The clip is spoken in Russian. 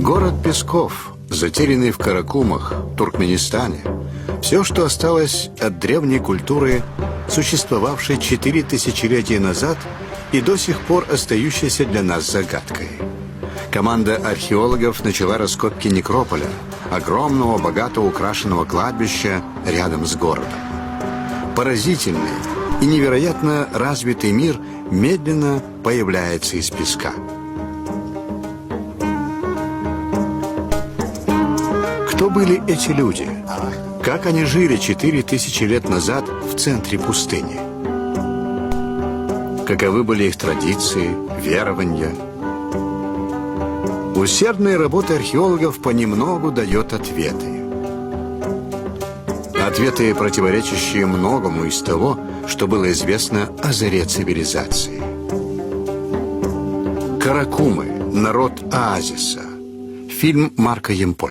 Город Песков, затерянный в Каракумах, Туркменистане, все, что осталось от древней культуры, существовавшей 4 тысячелетия назад и до сих пор остающейся для нас загадкой. Команда археологов начала раскопки некрополя, огромного, богато украшенного кладбища рядом с городом. Поразительный и невероятно развитый мир медленно появляется из песка. Кто были эти люди? Как они жили 4000 лет назад в центре пустыни? Каковы были их традиции, верования? Усердная работа археологов понемногу дает ответы. Ответы, противоречащие многому из того, что было известно о заре цивилизации. Каракумы. Народ оазиса. Фильм Марка Емполь.